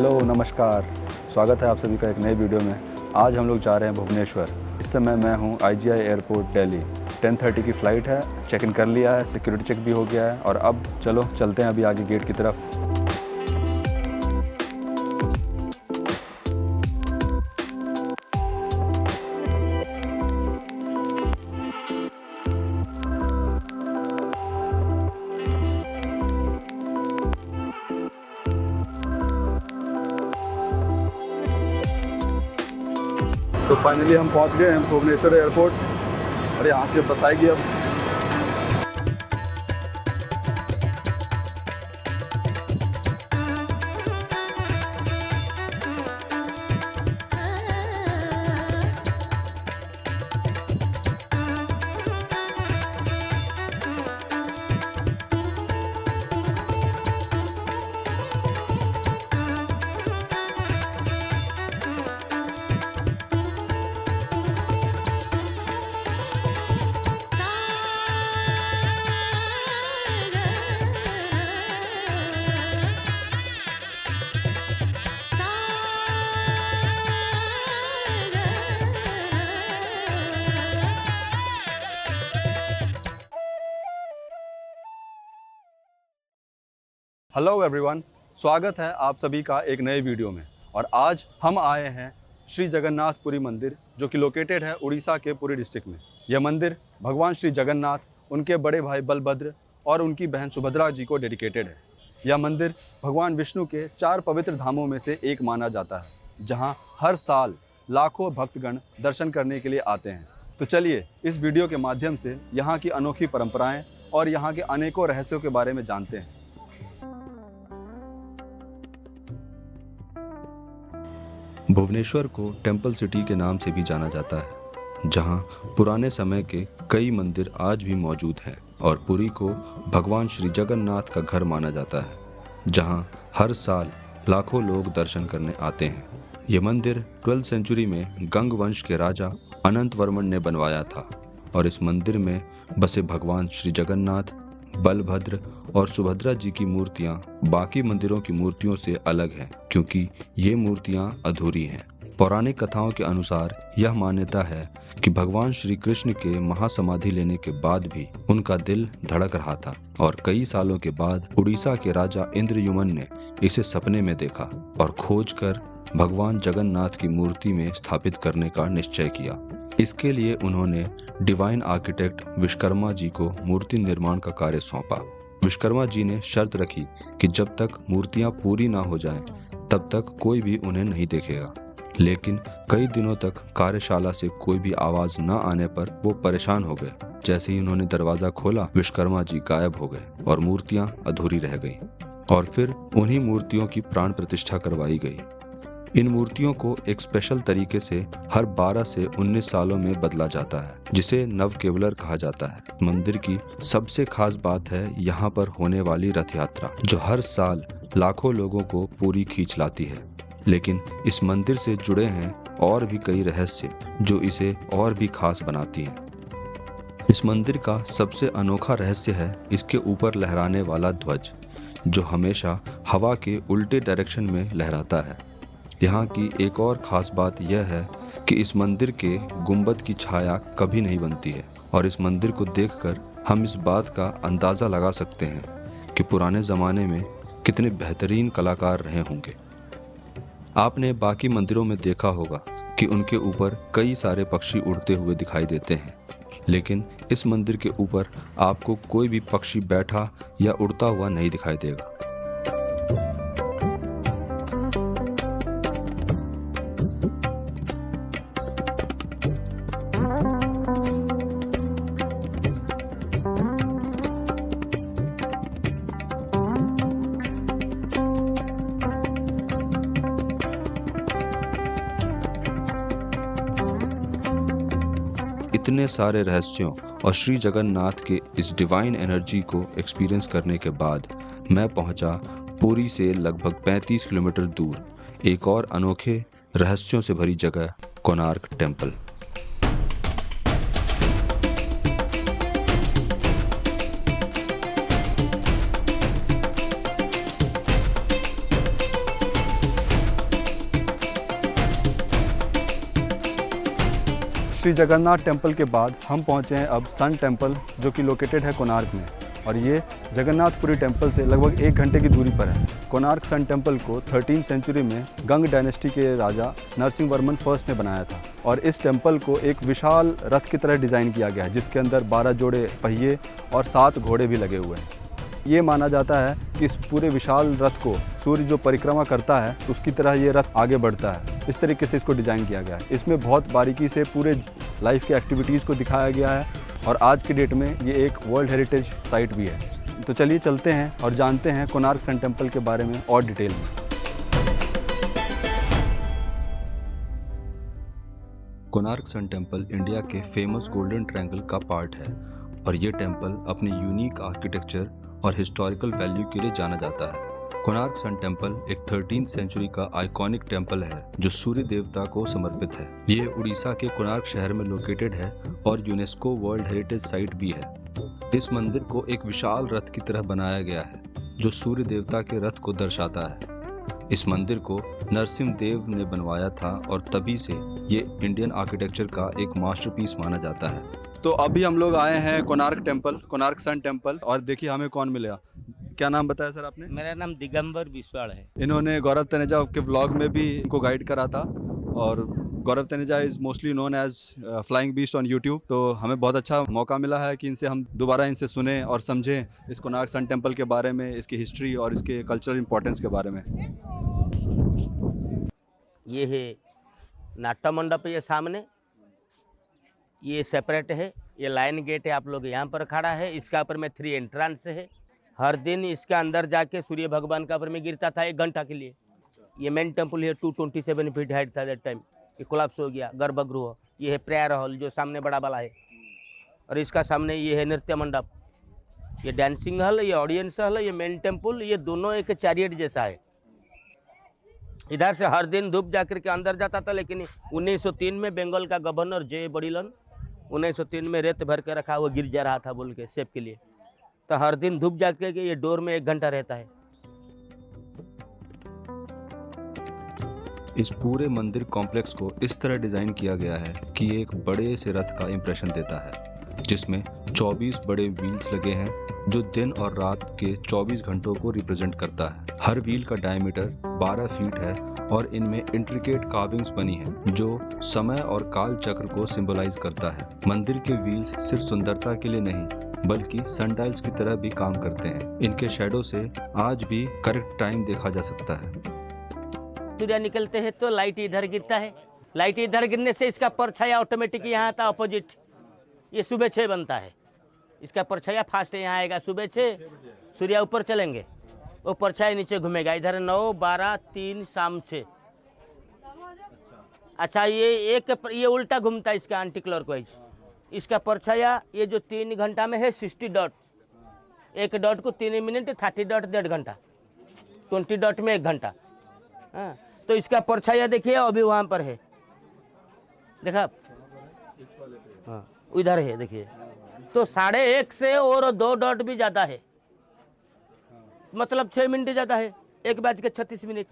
Hello नमस्कार, स्वागत है आप सभी का एक नए वीडियो में। आज हम लोग जा रहे हैं भुवनेश्वर। इस समय मैं हूँ IGI एयरपोर्ट दिल्ली। 10:30 की फ़्लाइट है, चेक इन कर लिया है, सिक्योरिटी चेक भी हो गया है और अब चलो चलते हैं अभी आगे गेट की तरफ। तो फाइनली हम पहुंच गए हैं भुवनेश्वर एयरपोर्ट और यहाँ से बस आएगी अब। हेलो एवरीवन, स्वागत है आप सभी का एक नए वीडियो में। और आज हम आए हैं श्री जगन्नाथपुरी मंदिर, जो कि लोकेटेड है उड़ीसा के पुरी डिस्ट्रिक्ट में। यह मंदिर भगवान श्री जगन्नाथ, उनके बड़े भाई बलभद्र और उनकी बहन सुभद्रा जी को डेडिकेटेड है। यह मंदिर भगवान विष्णु के 4 पवित्र धामों में से एक माना जाता है, जहाँ हर साल लाखों भक्तगण दर्शन करने के लिए आते हैं। तो चलिए इस वीडियो के माध्यम से यहाँ की अनोखी परंपराएं और यहाँ के अनेकों रहस्यों के बारे में जानते हैं। भुवनेश्वर को टेम्पल सिटी के नाम से भी जाना जाता है, जहां पुराने समय के कई मंदिर आज भी मौजूद हैं और पुरी को भगवान श्री जगन्नाथ का घर माना जाता है, जहां हर साल लाखों लोग दर्शन करने आते हैं। ये मंदिर 12वीं सेंचुरी में गंग वंश के राजा अनंत वर्मन ने बनवाया था और इस मंदिर में बसे भगवान श्री जगन्नाथ, बलभद्र और सुभद्रा जी की मूर्तियां बाकी मंदिरों की मूर्तियों से अलग हैं, क्योंकि ये मूर्तियां अधूरी हैं। पौराणिक कथाओं के अनुसार यह मान्यता है कि भगवान श्री कृष्ण के महासमाधि लेने के बाद भी उनका दिल धड़क रहा था और कई सालों के बाद उड़ीसा के राजा इंद्रयुमन ने इसे सपने में देखा और खोजकर भगवान जगन्नाथ की मूर्ति में स्थापित करने का निश्चय किया। इसके लिए उन्होंने डिवाइन आर्किटेक्ट विश्वकर्मा जी को मूर्ति निर्माण का कार्य सौंपा। विश्वकर्मा जी ने शर्त रखी कि जब तक मूर्तियां पूरी ना हो जाएं, तब तक कोई भी उन्हें नहीं देखेगा। लेकिन कई दिनों तक कार्यशाला से कोई भी आवाज न आने पर वो परेशान हो गए। जैसे ही उन्होंने दरवाजा खोला, विश्वकर्मा जी गायब हो गए और मूर्तियां अधूरी रह गईं। और फिर उन्हीं मूर्तियों की प्राण प्रतिष्ठा करवाई गई। इन मूर्तियों को एक स्पेशल तरीके से हर 12 से 19 सालों में बदला जाता है, जिसे नवकेवलर कहा जाता है। मंदिर की सबसे खास बात है यहाँ पर होने वाली रथ यात्रा, जो हर साल लाखों लोगों को पूरी खींच लाती है। लेकिन इस मंदिर से जुड़े हैं और भी कई रहस्य, जो इसे और भी खास बनाती हैं। इस मंदिर का सबसे अनोखा रहस्य है इसके ऊपर लहराने वाला ध्वज, जो हमेशा हवा के उल्टे डायरेक्शन में लहराता है। यहाँ की एक और ख़ास बात यह है कि इस मंदिर के गुंबद की छाया कभी नहीं बनती है और इस मंदिर को देखकर हम इस बात का अंदाज़ा लगा सकते हैं कि पुराने ज़माने में कितने बेहतरीन कलाकार रहे होंगे। आपने बाकी मंदिरों में देखा होगा कि उनके ऊपर कई सारे पक्षी उड़ते हुए दिखाई देते हैं, लेकिन इस मंदिर के ऊपर आपको कोई भी पक्षी बैठा या उड़ता हुआ नहीं दिखाई देगा। इतने सारे रहस्यों और श्री जगन्नाथ के इस डिवाइन एनर्जी को एक्सपीरियंस करने के बाद मैं पहुंचा पुरी से लगभग 35 किलोमीटर दूर एक और अनोखे रहस्यों से भरी जगह, कोणार्क टेम्पल। श्री जगन्नाथ टेम्पल के बाद हम पहुंचे हैं अब सन टेम्पल, जो कि लोकेटेड है कोणार्क में, और ये जगन्नाथपुरी टेम्पल से लगभग 1 घंटे की दूरी पर है। कोणार्क सन टेम्पल को 13th सेंचुरी में गंग डायनेस्टी के राजा नरसिंहवर्मन फर्स्ट ने बनाया था, और इस टेम्पल को एक विशाल रथ की तरह डिज़ाइन किया गया है, जिसके अंदर 12 जोड़े पहिए और 7 घोड़े भी लगे हुए हैं। ये माना जाता है कि इस पूरे विशाल रथ को सूर्य जो परिक्रमा करता है उसकी तरह ये रथ आगे बढ़ता है। इस तरीके से इसको डिज़ाइन किया गया है। इसमें बहुत बारीकी से पूरे लाइफ के एक्टिविटीज़ को दिखाया गया है, और आज की डेट में ये एक वर्ल्ड हेरिटेज साइट भी है। तो चलिए चलते हैं और जानते हैं कोणार्क सन टेम्पल के बारे में और डिटेल में। कोणार्क सन टेम्पल इंडिया के फेमस गोल्डन ट्रायंगल का पार्ट है, और ये टेम्पल अपनी यूनिक आर्किटेक्चर और हिस्टोरिकल वैल्यू के लिए जाना जाता है। कोणार्क सन टेम्पल एक 13th सेंचुरी का आइकॉनिक टेम्पल है जो सूर्य देवता को समर्पित है। ये उड़ीसा के कोणार्क शहर में लोकेटेड है और यूनेस्को वर्ल्ड हेरिटेज साइट भी है। इस मंदिर को एक विशाल रथ की तरह बनाया गया है जो सूर्य देवता के रथ को दर्शाता है। इस मंदिर को नरसिंह देव ने बनवाया था, और तभी से ये इंडियन आर्किटेक्चर का एक मास्टरपीस माना जाता है। तो अभी हम लोग आए हैं Konark temple, Konark sun temple, और देखिए हमें कौन मिला। क्या नाम बताया सर आपने? मेरा नाम दिगंबर बिस्वाल है। इन्होंने गौरव तनेजा के व्लॉग में भी इनको गाइड करा था, और Gaurav Taneja is mostly known as flying beast on YouTube. तो हमें बहुत अच्छा मौका मिला है कि हम दोबारा इनसे सुने और समझें इस कोणार्क सन टेम्पल के बारे में, इसकी हिस्ट्री और इसके कल्चरल इंपॉर्टेंस के बारे में। ये है नाट्य मंडप, ये सामने ये सेपरेट है, ये लाइन गेट है। आप लोग यहाँ पर खड़ा है, इसका ऊपर में 3 एंट्रांस है। हर दिन इसके अंदर जाके सूर्य भगवान का ऊपर में गिरता था 1 घंटा के लिए। ये मेन टेम्पल है, 227 फीट हाइट था दैट टाइम। ये कोलैप्स हो गया, गर्भगृह। ये है प्रेयर हॉल जो सामने बड़ा वाला है, और इसका सामने ये है नृत्य मंडप। ये डांसिंग हॉल, ये ऑडियंस हॉल, ये मेन टेम्पल, ये दोनों एक चैरियट जैसा है। इधर से हर दिन धूप जाकर के अंदर जाता था, लेकिन 1903 में बंगाल का गवर्नर जे बड़ीलन 1903 में रेत भर के रखा, वो गिर जा रहा था बोल के सेफ के लिए। तो हर दिन धूप जाके के ये डोर में 1 घंटा रहता है। इस पूरे मंदिर कॉम्प्लेक्स को इस तरह डिजाइन किया गया है कि ये एक बड़े से रथ का इंप्रेशन देता है, जिसमें 24 बड़े व्हील्स लगे हैं जो दिन और रात के 24 घंटों को रिप्रेजेंट करता है। हर व्हील का डायमीटर 12 फीट है, और इनमें इंट्रिकेट कार्विंग्स बनी हैं जो समय और काल चक्र को सिंबलाइज करता है। मंदिर के व्हील्स सिर्फ सुंदरता के लिए नहीं बल्कि सनडाइल्स की तरह भी काम करते हैं। इनके शैडो से आज भी करेक्ट टाइम देखा जा सकता है। सूर्य निकलते हैं तो लाइट इधर गिरता है, लाइट इधर गिरने से इसका परछाया ऑटोमेटिक यहाँ आता अपोजिट। ये सुबह 6 बनता है, इसका परछाया फास्ट यहाँ आएगा। सुबह 6 सूर्य ऊपर चलेंगे, वो परछाया नीचे घूमेगा। इधर 9, 12, 3, शाम 6। अच्छा, ये उल्टा घूमता है इसका एंटी क्लॉकवाइज। इसका परछाया ये जो 3 घंटा में है 60 डॉट, 1 डॉट को 3 मिनट, 30 डॉट 1.5 घंटा, 20 डॉट में 1 घंटा। हाँ, तो इसका परछाया देखिए अभी वहाँ पर है, देखा? हाँ, उधर है देखिए। तो 1.5 से और 2 डॉट भी ज़्यादा है, मतलब 6 मिनट ज़्यादा है, 1:36।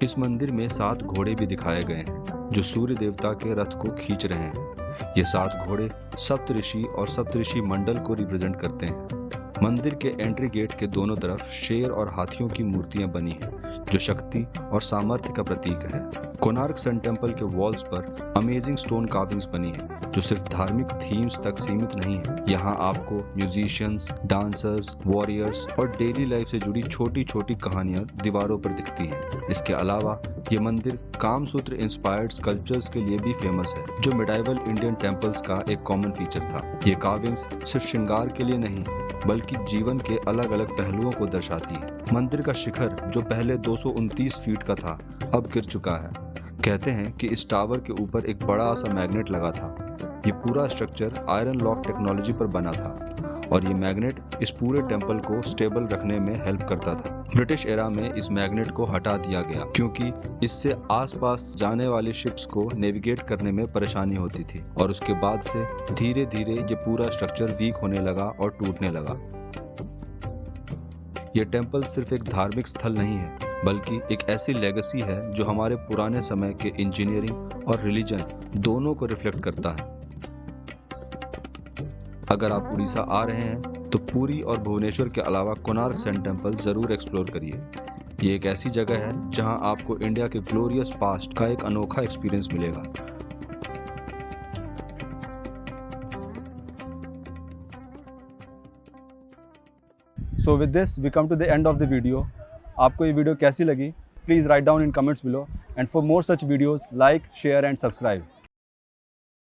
इस मंदिर में 7 घोड़े भी दिखाए गए हैं जो सूर्य देवता के रथ को खींच रहे हैं। ये 7 घोड़े सप्तऋषि और सप्तऋषि मंडल को रिप्रेजेंट करते हैं। मंदिर के एंट्री गेट के दोनों तरफ शेर और हाथियों की मूर्तियां बनी हैं जो शक्ति और सामर्थ्य का प्रतीक है। कोणार्क सन टेम्पल के वॉल्स पर अमेजिंग स्टोन कार्विंग्स बनी हैं जो सिर्फ धार्मिक थीम्स तक सीमित नहीं है। यहाँ आपको म्यूजिशियंस, डांसर्स, वॉरियर्स और डेली लाइफ से जुड़ी छोटी छोटी कहानियां दीवारों पर दिखती हैं। इसके अलावा ये मंदिर कामसूत्र इंस्पायर्ड स्कल्पचर्स के लिए भी फेमस है जो मिडाइवल इंडियन टेम्पल्स का एक कॉमन फीचर था। ये कार्विंग्स सिर्फ श्रृंगार के लिए नहीं बल्कि जीवन के अलग अलग पहलुओं को दर्शाती है। मंदिर का शिखर जो पहले 229 फीट का था अब गिर चुका है। कहते हैं कि इस टावर के ऊपर एक बड़ा सा मैग्नेट लगा था। ये पूरा स्ट्रक्चर आयरन लॉक टेक्नोलॉजी पर बना था और ये मैग्नेट इस पूरे टेम्पल को स्टेबल रखने में हेल्प करता था। ब्रिटिश एरा में इस मैग्नेट को हटा दिया गया क्योंकि इससे आसपास जाने वाली शिप्स को नेविगेट करने में परेशानी होती थी और उसके बाद से धीरे धीरे ये पूरा स्ट्रक्चर वीक होने लगा और टूटने लगा। ये टेम्पल सिर्फ एक धार्मिक स्थल नहीं है बल्कि एक ऐसी लेगेसी है जो हमारे पुराने समय के इंजीनियरिंग और रिलीजन दोनों को रिफ्लेक्ट करता है। अगर आप उड़ीसा आ रहे हैं तो पुरी और भुवनेश्वर के अलावा कोणार्क सन टेम्पल ज़रूर एक्सप्लोर करिए। ये एक ऐसी जगह है जहां आपको इंडिया के ग्लोरियस पास्ट का एक अनोखा एक्सपीरियंस मिलेगा। So with this we come to the end of the video. आपको ये वीडियो कैसी लगी please write down in comments below and for more such videos like share and subscribe.